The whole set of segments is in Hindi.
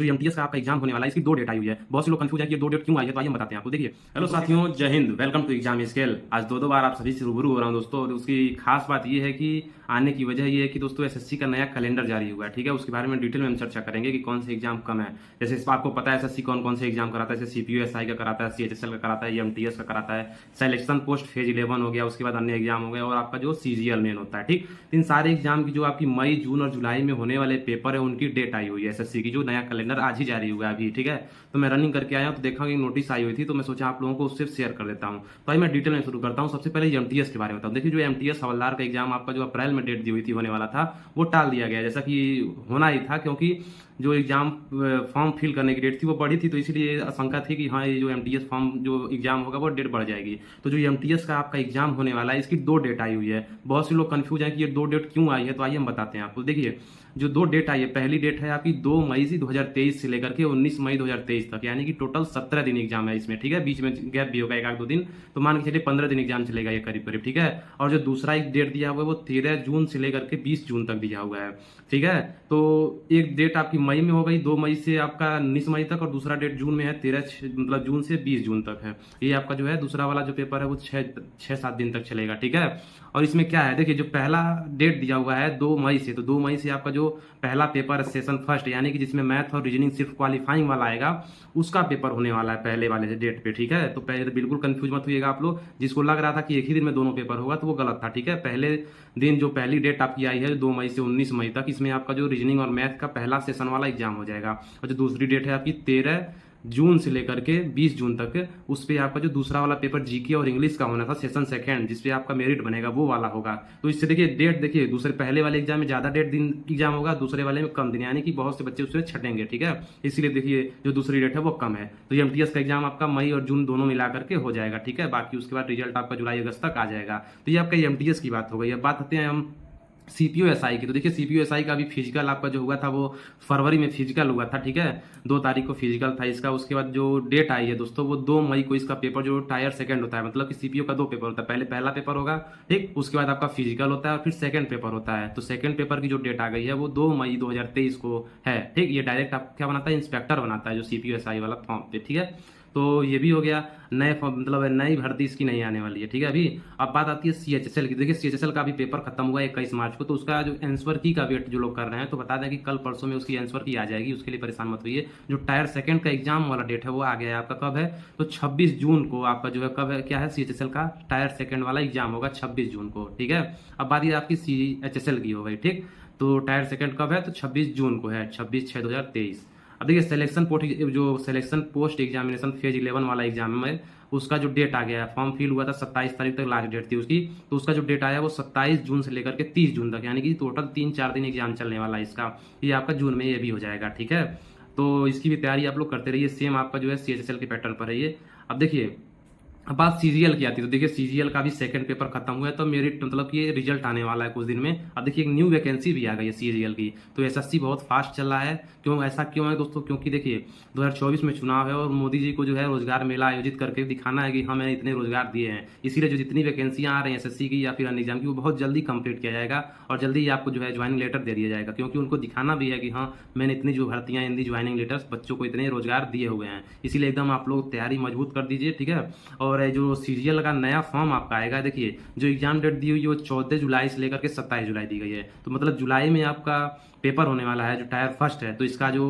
जो एमटीएस का आपका एग्जाम होने वाला है इसकी 2 डेट आई हुई है। बहुत से लोग कंफ्यूज हैं कि ये 2 डेट क्यों आई है, तो आइए हम बताते हैं आपको। देखिए, हेलो साथियों, जय हिंद, वेलकम टू एग्जाम स्केल। आज दो बार आप सभी से रूबरू हो रहा हूं दोस्तों, और उसकी खास बात ये है कि आने की वजह ये है कि दोस्तों एसएससी का नया कैलेंडर जारी हुआ है। ठीक है, उसके बारे में डिटेल में हम चर्चा करेंगे कि कौन से एग्जाम कम है। जैसे इस आपको पता है एसएससी कौन कौन से एग्जाम कराता है, जैसे सीपीयू एसआई का कराता है, सीएचएसएल का कराता है, एमटीएस का कराता है, सिलेक्शन पोस्ट फेज 11 हो गया, उसके बाद अन्य एग्जाम हो गया, और आपका जो सीजीएल मेन होता है। ठीक, इन सारे एग्जाम की जो आपकी मई, जून और जुलाई में होने वाले पेपर है उनकी डेट आई हुई है एसएससी की, जो नया कैलेंडर आज ही जारी हुआ है अभी। ठीक है, तो मैं रनिंग करके आया हूं तो देखा कि नोटिस आई हुई थी, तो मैं सोचा आप लोगों को उससे शेयर कर देता हूं। तो मैं डिटेल में शुरू करता हूं। सबसे पहले एमटीएस के बारे में बताऊं। देखिए, जो एमटीएस हवलदार का एग्जाम आपका जो अप्रैल में डेट दी हुई थी होने वाला था, वो टाल दिया गया, जैसा कि होना ही था, क्योंकि जो एग्जाम फॉर्म फिल करने की डेट थी वो बढ़ी थी, तो इसलिए आशंका थी कि हाँ, ये जो एमटीएस फॉर्म जो एग्जाम होगा वो डेट बढ़ जाएगी। तो जो एमटीएस का आपका एग्जाम होने वाला है इसकी 2 डेट आई हुई है। बहुत से लोग कंफ्यूज हैं कि ये 2 डेट क्यों आई है, तो आइए हम बताते हैं आपको। देखिए, जो 2 डेट आई है, पहली डेट है आपकी 2 मई से 2023 से लेकर के 19 मई 2023 तक, यानी कि टोटल 17 दिन एग्जाम है इसमें। ठीक है, बीच में गैप भी होगा 1-2 दिन, तो मान के चलिए 15 दिन एग्जाम चलेगा ये करीब करीब। ठीक है, और जो दूसरा एक डेट दिया हुआ है वो 13 जून से लेकर के 20 जून तक दिया हुआ है। ठीक है, तो एक डेट आपकी मई में हो गई, 2 मई से आपका 19 मई तक, और दूसरा डेट जून में है, 13 मतलब जून से 20 जून तक है। ये आपका जो है दूसरा वाला जो पेपर है वो 6-7 दिन तक चलेगा। ठीक है, और इसमें क्या है, देखिए, जो पहला डेट दिया हुआ है 2 मई से, तो 2 मई से आपका जो पहला पेपर सेशन फर्स्ट, यानी कि जिसमें मैथ और रीजनिंग सिर्फ क्वालिफाइंग वाला आएगा, उसका पेपर होने वाला है पहले वाले डेट पे। ठीक है, तो पहले बिल्कुल कंफ्यूज मत होइएगा आप लोग। जिसको लग रहा था कि एक ही दिन में दोनों पेपर होगा, तो वो गलत था। ठीक है, पहले दिन जो पहली डेट आपकी आई है 2 मई से 19 मई तक, इसमें आपका जो रीजनिंग और मैथ का पहला सेशन वाला एग्जाम हो जाएगा। और जो दूसरी डेट है आपकी 13 जून से लेकर के 20 जून तक, उस पे आपका जो दूसरा वाला पेपर जीके और इंग्लिश का होना था सेशन सेकंड, जिसपे आपका मेरिट बनेगा, वो वाला होगा। तो इससे देखिए डेट, देखिए दूसरे पहले वाले एग्जाम में ज्यादा डेट दिन एग्जाम होगा, दूसरे वाले में कम दिन, यानी कि बहुत से बच्चे उसमें छटेंगे। ठीक है, इसलिए देखिए जो दूसरी डेट है वो कम है। तो एमटीएस का एग्जाम आपका मई और जून दोनों मिला करके हो जाएगा। ठीक है, बाकी उसके बाद रिजल्ट आपका जुलाई अगस्त तक आ जाएगा। तो ये आपका एमटीएस की बात हो गई। अब बात करते हैं हम सीपीयू एसआई की। तो देखिए, सीपीयू एसआई का भी फिजिकल आपका जो हुआ था वो फरवरी में फिजिकल हुआ था। ठीक है, 2 तारीख को फिजिकल था इसका। उसके बाद जो डेट आई है दोस्तों वो 2 मई को इसका पेपर जो टायर सेकंड होता है, मतलब कि सीपीयू का 2 पेपर होता है, पहले पहला पेपर होगा, ठीक, उसके बाद आपका फिजिकल होता है और फिर सेकंड पेपर होता है। तो सेकंड पेपर की जो डेट आ गई है वो 2 मई 2023 को है। ठीक, ये डायरेक्ट आप क्या बनाता है, इंस्पेक्टर बनाता है जो सीपीयू एसआई वाला फॉर्म पे। ठीक है, तो ये भी हो गया। नए मतलब नई भर्ती इसकी नहीं आने वाली है। ठीक है, अभी अब बात आती है सीएचएसएल की। देखिए, सीएचएसएल का भी पेपर खत्म हुआ है 21 मार्च को, तो उसका जो आंसर की का वेट जो लोग कर रहे हैं, तो बता दें कि कल परसों में उसकी आंसर की आ जाएगी, उसके लिए परेशान मत होइए। जो टायर सेकंड का एग्जाम वाला डेट है वो आ गया है आपका, कब है, तो 26 जून को आपका जो है, कब है, क्या है, सीएचएसएल का टायर सेकंड वाला एग्जाम होगा 26 जून को। ठीक है, अब बात ये आपकी सीएचएसएल की हो गई। ठीक, तो टायर सेकंड कब है, तो 26 जून को है, 26/6/2023। अब देखिए, सिलेक्शन पोस्ट एग्जामिनेशन फेज 11 वाला एग्जाम है, उसका जो डेट आ गया है, फॉर्म फिल हुआ था 27 तारीख तक लास्ट डेट थी उसकी, तो उसका जो डेट आया वो 27 जून से लेकर के 30 जून तक, यानी कि टोटल 3-4 दिन एग्जाम चलने वाला है इसका। ये आपका जून में ये भी हो जाएगा। ठीक है, तो इसकी भी तैयारी आप लोग करते रहिए। सेम आपका जो है सीएचएसएल के पैटर्न पर है ये। अब देखिए, अब बात सीजीएल की आती है, तो देखिए सीजीएल का भी सेकंड पेपर खत्म हुआ है, तो मेरिट मतलब कि ये रिजल्ट आने वाला है कुछ दिन में। अब देखिए, एक न्यू वैकेंसी भी आ गई है सीजीएल की, तो एसएससी बहुत फास्ट चल रहा है। क्यों, ऐसा क्यों है दोस्तों, क्योंकि देखिए 2024 में चुनाव है और मोदी जी को जो है रोजगार मेला आयोजित करके दिखाना है कि हमें इतने रोजगार दिए हैं। इसीलिए जो जितनी वैकेंसियां आ रही हैं एसएससी की या फिर अन्य एग्जाम की, वो बहुत जल्दी कंप्लीट किया जाएगा और जल्दी ही आपको जो है ज्वाइनिंग लेटर दे दिया जाएगा, क्योंकि उनको दिखाना भी है कि हाँ, मैंने इतनी जो भर्तियां, इन दी ज्वाइनिंग लेटर्स बच्चों को इतने रोजगार दिए हुए हैं। इसीलिए एकदम आप लोग तैयारी मजबूत कर दीजिए। ठीक है, और जो सीजीएल का नया फॉर्म आपका आएगा, देखिए जो एग्जाम डेट दी हुई है वो 14 जुलाई से लेकर के 27 जुलाई दी गई है, तो मतलब जुलाई में आपका पेपर होने वाला है जो टायर फर्स्ट है। तो इसका जो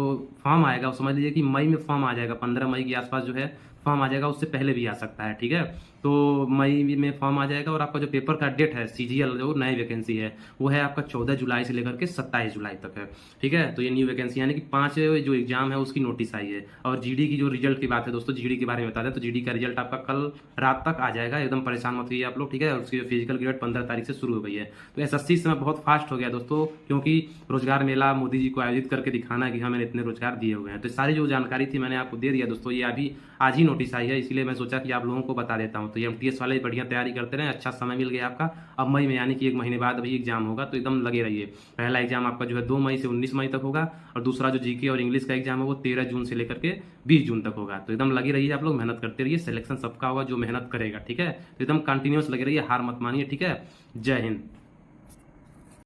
फॉर्म आएगा वो समझ लीजिए कि मई में फॉर्म आ जाएगा, 15 मई के आसपास जो है फॉर्म आ जाएगा, उससे पहले भी आ सकता है। ठीक है, तो मई में फॉर्म आ जाएगा, और आपका जो पेपर का डेट है सीजीएल जो नई वैकेंसी है वो है आपका 14 जुलाई से लेकर के 27 जुलाई तक है। ठीक है, तो ये न्यू वैकेंसी, यानी कि 5 जो एग्जाम है उसकी नोटिस आई है। और जीडी की जो रिजल्ट की बात है दोस्तों, जीडी के बारे में बता दें तो जीडी का रिजल्ट आपका कल रात तक आ जाएगा, एकदम परेशान मत होइए आप लोग। ठीक है, और उसकी जो फिजिकल की डेट 15 तारीख से शुरू हो गई है। तो एसएससी इस समय बहुत फास्ट हो गया दोस्तों, क्योंकि रोजगार मेला मोदी जी को आयोजित करके दिखाना है कि हाँ, मैंने इतने रोजगार दिए हुए हैं। तो सारी जो जानकारी थी मैंने आपको दे दिया दोस्तों, ये अभी आज ही नोटिस आई है, इसलिए मैं सोचा कि आप लोगों को बता देता हूँ। तो एमटीएस वाले बढ़िया तैयारी करते रहे, अच्छा समय मिल गया आपका। अब मई में, यानी कि 1 महीने बाद अभी एग्जाम होगा, तो एकदम लगे रहिए। पहला एग्जाम आपका जो है 2 मई से 19 मई तक होगा, और दूसरा जो जीके और इंग्लिश का एग्जाम है वो 13 जून से लेकर के 20 जून तक होगा। तो एकदम लगे रहिए आप लोग, मेहनत करते रहिए, सिलेक्शन सबका होगा जो मेहनत करेगा। ठीक है, तो एकदम कंटिन्यूस लगे रहिए, हार मत मानिए। ठीक है, जय हिंद।